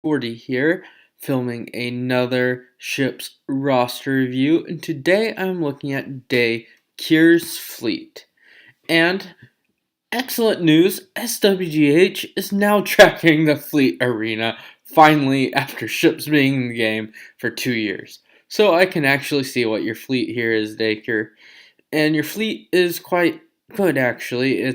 40 here, filming another ship's roster review, and today I'm looking at Curre's fleet. And excellent news, SWGH is now tracking the fleet arena, finally, after ships being in the game for 2 years. So I can actually see what your fleet here is, Curre. And your fleet is quite good, actually.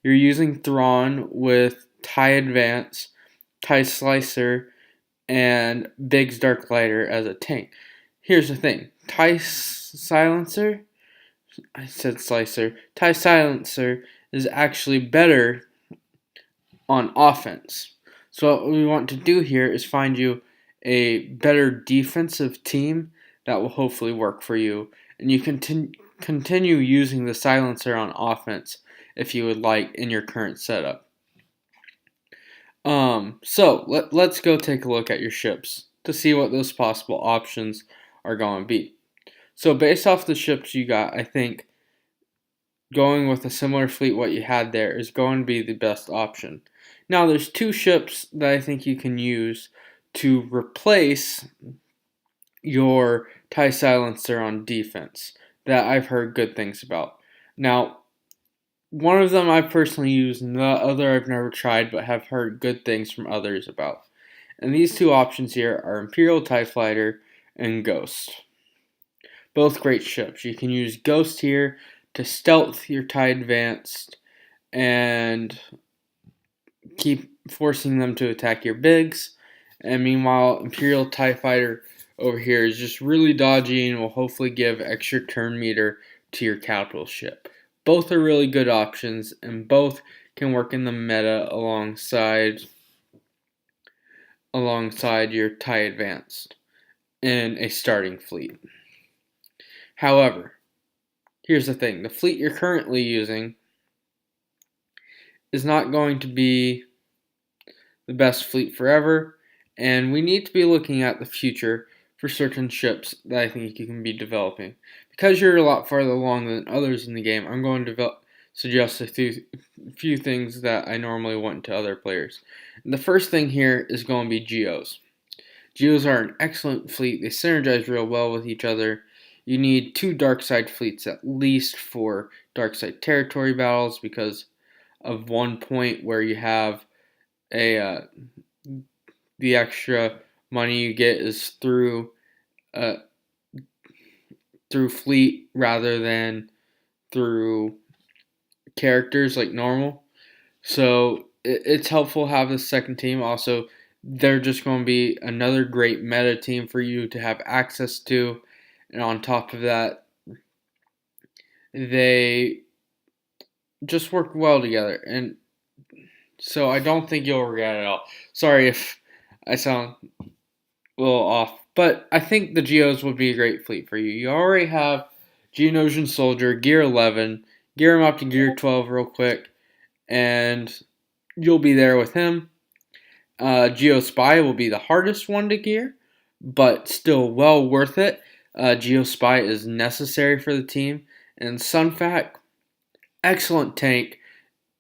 You're using Thrawn with TIE Advance, TIE Slicer, and Biggs Dark Lighter as a tank. Here's the thing: TIE Silencer, I said Slicer. TIE Silencer is actually better on offense. So what we want to do here is find you a better defensive team that will hopefully work for you, and you can continue using the silencer on offense if you would like in your current setup. Let's go take a look at your ships to see what those possible options are going to be. So based off the ships you got, I think going with a similar fleet what you had there is going to be the best option. Now there's two ships that I think you can use to replace your TIE Silencer on defense that I've heard good things about. Now, one of them I've personally used, and the other I've never tried but have heard good things from others about. And these two options here are Imperial TIE Fighter and Ghost. Both great ships. You can use Ghost here to stealth your TIE Advanced and keep forcing them to attack your bigs. And meanwhile, Imperial TIE Fighter over here is just really dodgy and will hopefully give extra turn meter to your capital ship. Both are really good options, and both can work in the meta alongside your TIE Advanced in a starting fleet. However, here's the thing: the fleet you're currently using is not going to be the best fleet forever, and we need to be looking at the future for certain ships that I think you can be developing. Because you're a lot farther along than others in the game, I'm going to suggest a few things that I normally want to other players. And the first thing here is going to be Geos. Geos are an excellent fleet. They synergize real well with each other. You need 2 dark side fleets at least for dark side territory battles because of one point where you have the extra money you get is through fleet rather than through characters like normal. So it's helpful to have this second team. Also, they're just going to be another great meta team for you to have access to. And on top of that, they just work well together. And so I don't think you'll regret it at all. Sorry if I sound a little off, but I think the Geos would be a great fleet for you. You already have Geonosian Soldier, Gear 11, gear him up to Gear 12 real quick, and you'll be there with him. Geo Spy will be the hardest one to gear, but still well worth it. Geo Spy is necessary for the team, and Sunfac, excellent tank.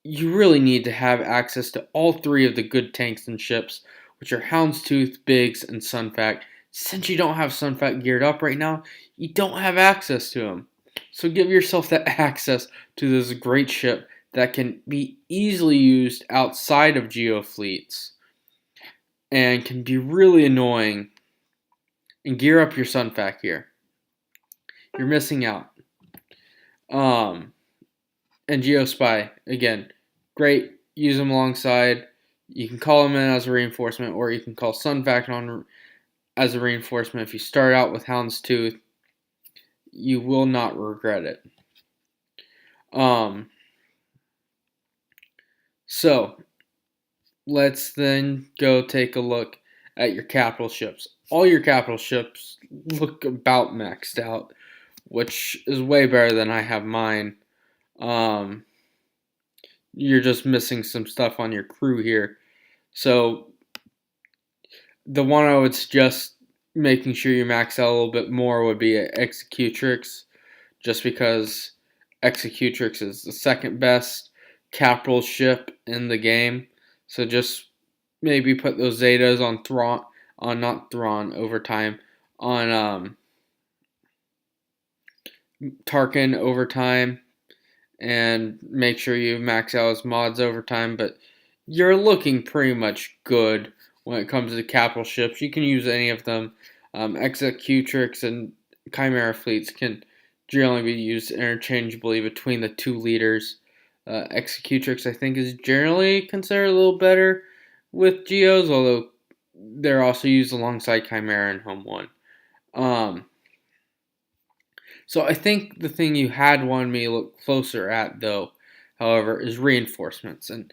You really need to have access to all 3 of the good tanks and ships, which are Houndstooth, Biggs, and Sunfac. Since you don't have Sunfac geared up right now, you don't have access to him. So give yourself that access to this great ship that can be easily used outside of Geo fleets and can be really annoying. And gear up your Sunfac here. You're missing out. And Geospy, again, great. Use them alongside. You can call them in as a reinforcement, or you can call Sunfac on as a reinforcement. If you start out with Houndstooth, you will not regret it. So let's then go take a look at your capital ships. All your capital ships look about maxed out, which is way better than I have mine. You're just missing some stuff on your crew here. So the one I would suggest making sure you max out a little bit more would be Executrix, just because Executrix is the second best capital ship in the game. So just maybe put those Zetas on Thrawn, on not Thrawn over time, on Tarkin over time, and make sure you max out his mods over time. But you're looking pretty much good when it comes to capital ships. You can use any of them. Executrix and Chimera fleets can generally be used interchangeably between the two leaders. Executrix, I think, is generally considered a little better with Geos, although they're also used alongside Chimera in Home 1. So I think the thing you had wanted me to look closer at, though, however, is reinforcements. And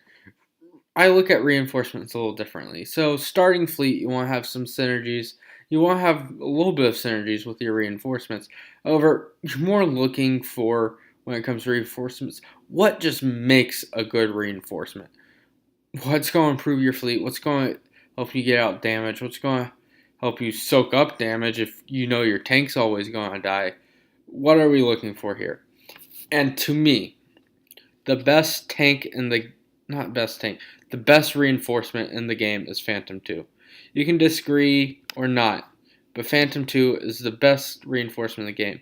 I look at reinforcements a little differently. So starting fleet, you want to have some synergies. You want to have a little bit of synergies with your reinforcements. However, you're more looking for, when it comes to reinforcements, what just makes a good reinforcement. What's going to improve your fleet? What's going to help you get out damage? What's going to help you soak up damage if you know your tank's always going to die? What are we looking for here? And to me, the best tank in the not best tank, the best reinforcement in the game is Phantom 2. You can disagree or not, but Phantom 2 is the best reinforcement in the game.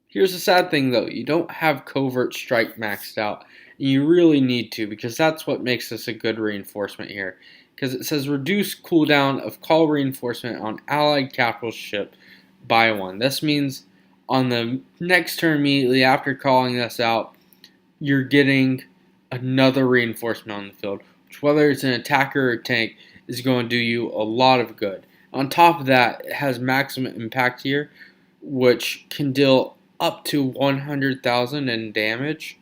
Here's the sad thing though, you don't have Covert Strike maxed out. And you really need to, because that's what makes this a good reinforcement here. Because it says reduce cooldown of call reinforcement on allied capital ship by 1. This means on the next turn immediately after calling this out, you're getting another reinforcement on the field, which, whether it's an attacker or a tank, is going to do you a lot of good. On top of that, it has maximum impact here, which can deal up to 100,000 in damage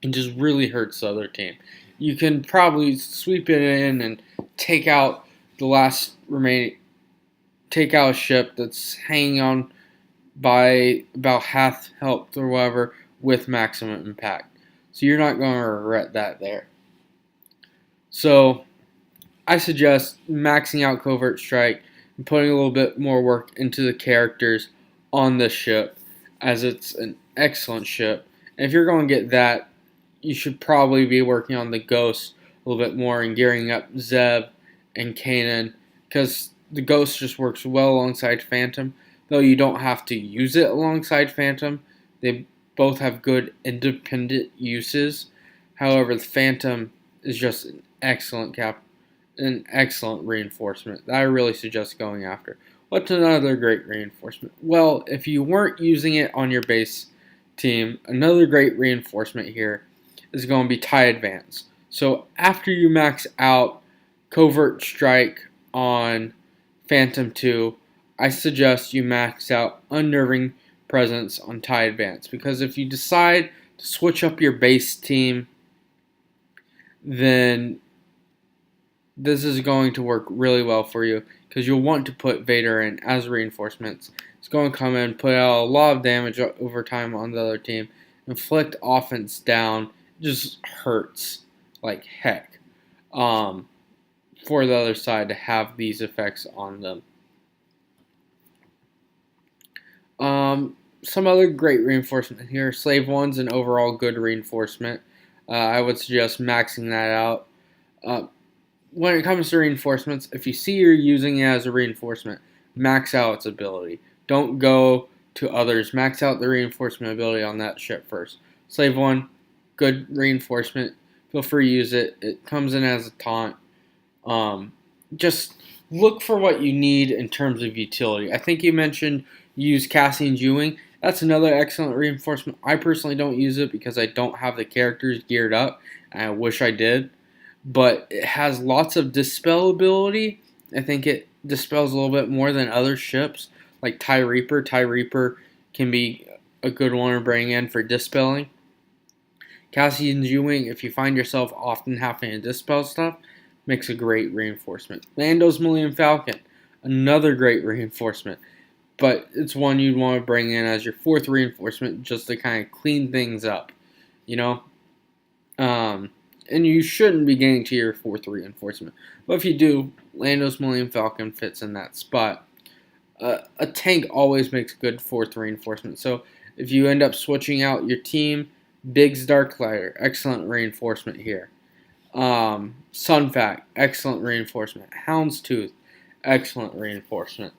and just really hurts the other team. You can probably sweep it in and take out the last remaining, take out a ship that's hanging on by about half health or whatever with maximum impact. So you're not going to regret that there. So I suggest maxing out Covert Strike and putting a little bit more work into the characters on this ship, as it's an excellent ship. And if you're going to get that, you should probably be working on the Ghost a little bit more and gearing up Zeb and Kanan, because the Ghost just works well alongside Phantom. Though you don't have to use it alongside Phantom, they both have good independent uses. However, the Phantom is just an excellent reinforcement that I really suggest going after. What's another great reinforcement? Well, if you weren't using it on your base team, another great reinforcement here is going to be TIE Advance. So after you max out Covert Strike on Phantom 2, I suggest you max out Unnerving Presence on TIE Advance, because if you decide to switch up your base team, then this is going to work really well for you, because you'll want to put Vader in as reinforcements. It's going to come in, put out a lot of damage over time on the other team, inflict offense down, just hurts like heck for the other side to have these effects on them. Some other great reinforcement here. Slave 1's an overall good reinforcement. I would suggest maxing that out. When it comes to reinforcements, if you see you're using it as a reinforcement, max out its ability. Don't go to others. Max out the reinforcement ability on that ship first. Slave 1, good reinforcement. Feel free to use it. It comes in as a taunt. Just look for what you need in terms of utility. I think you mentioned use Cassian Ewing. That's another excellent reinforcement. I personally don't use it because I don't have the characters geared up, and I wish I did. But it has lots of dispel ability. I think it dispels a little bit more than other ships, like TIE Reaper. TIE Reaper can be a good one to bring in for dispelling. Cassian Ewing, if you find yourself often having to dispel stuff, makes a great reinforcement. Lando's Millennium Falcon, another great reinforcement. But it's one you'd want to bring in as your fourth reinforcement just to kind of clean things up, you know? And you shouldn't be getting to your fourth reinforcement. But if you do, Lando's Millennium Falcon fits in that spot. A tank always makes good fourth reinforcement. So if you end up switching out your team, Biggs Darklighter, excellent reinforcement here. Sunfac, excellent reinforcement. Houndstooth, excellent reinforcement.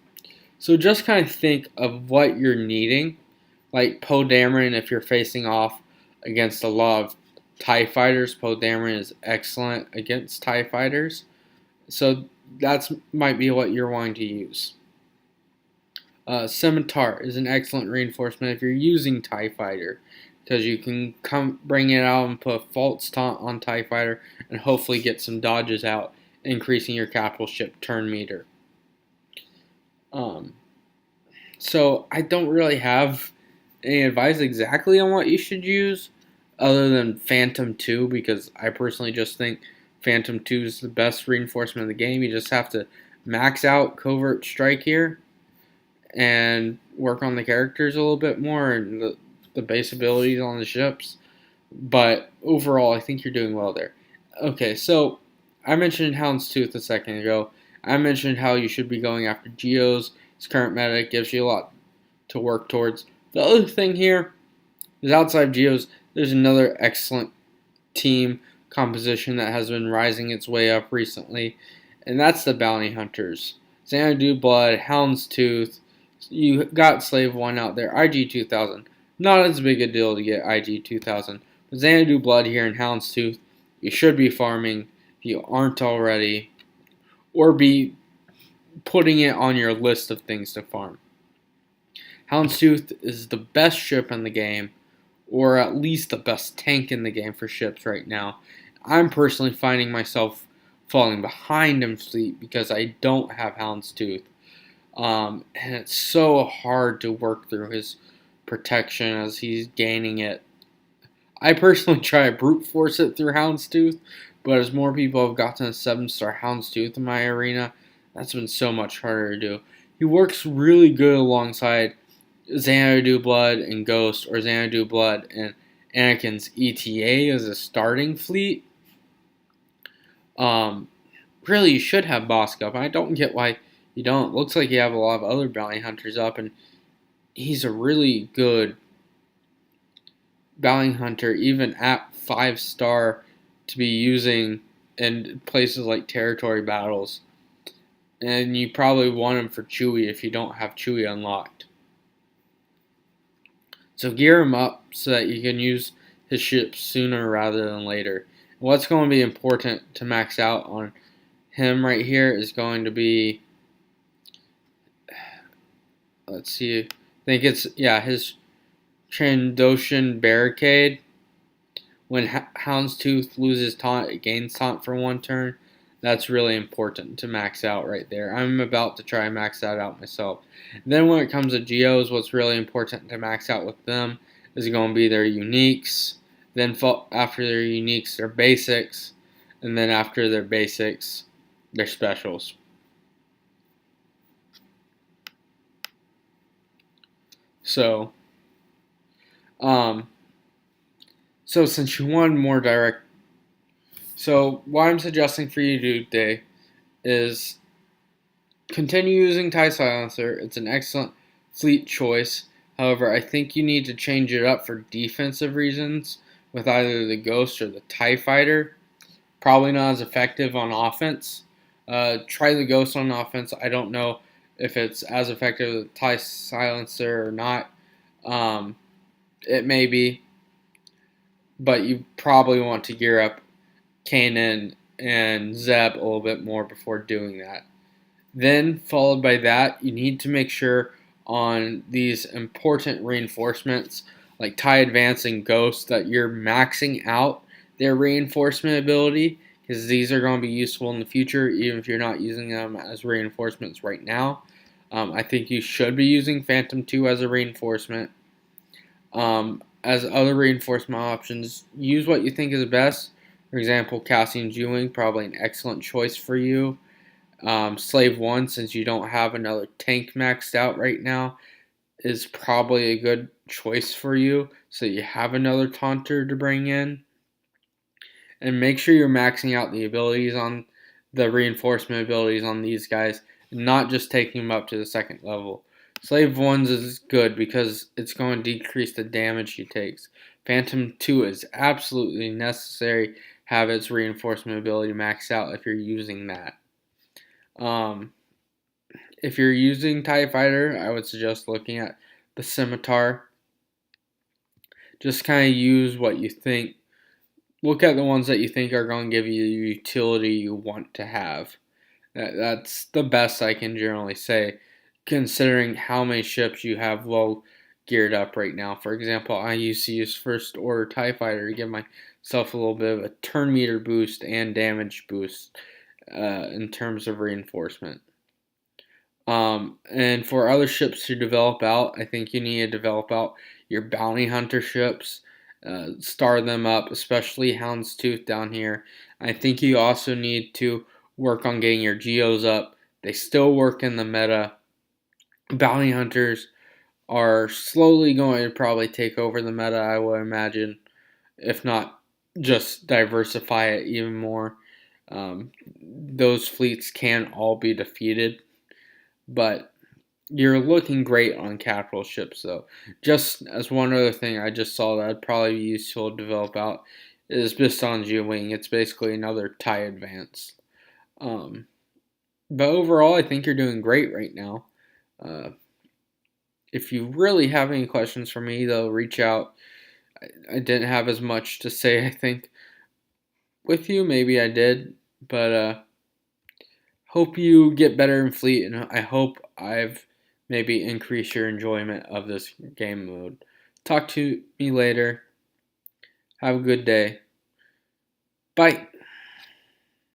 So just kind of think of what you're needing. Like Poe Dameron, if you're facing off against a lot of TIE fighters, Poe Dameron is excellent against TIE fighters. So that's might be what you're wanting to use. Scimitar is an excellent reinforcement if you're using TIE Fighter, because you can bring it out and put a false taunt on TIE Fighter and hopefully get some dodges out, increasing your capital ship turn meter. Um, so I don't really have any advice exactly on what you should use, other than Phantom 2, because I personally just think Phantom 2 is the best reinforcement of the game. You just have to max out Covert Strike here and work on the characters a little bit more and the base abilities on the ships. But overall, I think you're doing well there. Okay, so I mentioned Houndstooth a second ago. I mentioned how you should be going after Geos. Its current meta gives you a lot to work towards. The other thing here is outside Geos, there's another excellent team composition that has been rising its way up recently, and that's the Bounty Hunters. Xanadu Blood, Houndstooth, you got Slave 1 out there, IG 2000. Not as big a deal to get IG 2000. But Xanadu Blood here in Houndstooth, you should be farming if you aren't already, or be putting it on your list of things to farm. Houndstooth is the best ship in the game, or at least the best tank in the game for ships right now. I'm personally finding myself falling behind in fleet because I don't have Houndstooth. And it's so hard to work through his protection as he's gaining it. I personally try to brute force it through Houndstooth, but as more people have gotten a 7-star Houndstooth in my arena, that's been so much harder to do. He works really good alongside Xanadu Blood and Ghost, or Xanadu Blood and Anakin's ETA as a starting fleet. Really, you should have Bosk up. I don't get why you don't. Looks like you have a lot of other bounty hunters up, and he's a really good bounty hunter, even at 5-star, to be using in places like territory battles. And you probably want him for Chewie if you don't have Chewie unlocked. So gear him up so that you can use his ship sooner rather than later. What's going to be important to max out on him right here is going to be, let's see, I think it's, his Trandoshan Barricade. When Houndstooth loses taunt, it gains taunt for 1 turn. That's really important to max out right there. I'm about to try and max that out myself. Then when it comes to Geos, what's really important to max out with them is going to be their uniques. Then after their uniques, their basics. And then after their basics, their specials. So since you want more direct, so what I'm suggesting for you to do today is continue using TIE Silencer. It's an excellent fleet choice. However, I think you need to change it up for defensive reasons with either the Ghost or the TIE Fighter. Probably not as effective on offense. Try the Ghost on offense. I don't know if it's as effective as the TIE Silencer or not. It may be, but you probably want to gear up Kanan and Zeb a little bit more before doing that. Then, followed by that, you need to make sure on these important reinforcements like TIE Advance and Ghost that you're maxing out their reinforcement ability, because these are going to be useful in the future even if you're not using them as reinforcements right now. I think you should be using Phantom 2 as a reinforcement. As other reinforcement options, use what you think is best. For example, Cassian Jewing, probably an excellent choice for you. Slave 1, since you don't have another tank maxed out right now, is probably a good choice for you, so you have another taunter to bring in. And make sure you're maxing out the abilities on the reinforcement abilities on these guys, and not just taking them up to the 2nd level. Slave 1's is good because it's going to decrease the damage he takes. Phantom 2 is absolutely necessary. have its reinforcement ability maxed out if you're using that. Um, if you're using TIE Fighter, I would suggest looking at the Scimitar. Just kind of use what you think. Look at the ones that you think are going to give you the utility you want to have. That's the best I can generally say, considering how many ships you have well geared up right now. For example, I used to use First Order TIE Fighter to give myself a little bit of a turn meter boost and damage boost in terms of reinforcement. And for other ships to develop out, I think you need to develop out your bounty hunter ships, star them up, especially Houndstooth down here. I think you also need to work on getting your geos up. They still work in the meta. Bounty hunters are slowly going to probably take over the meta, I would imagine, if not just diversify it even more. Those fleets can all be defeated, but you're looking great on capital ships, though. Just as one other thing I just saw that I'd probably be useful to develop out is Bisongia Wing. It's basically another TIE Advance. But overall, I think you're doing great right now. Uh, if you really have any questions for me, though, reach out. I didn't have as much to say, I think, with you. Maybe I did, but hope you get better in Fleet, and I hope I've maybe increased your enjoyment of this game mode. Talk to me later. Have a good day. Bye.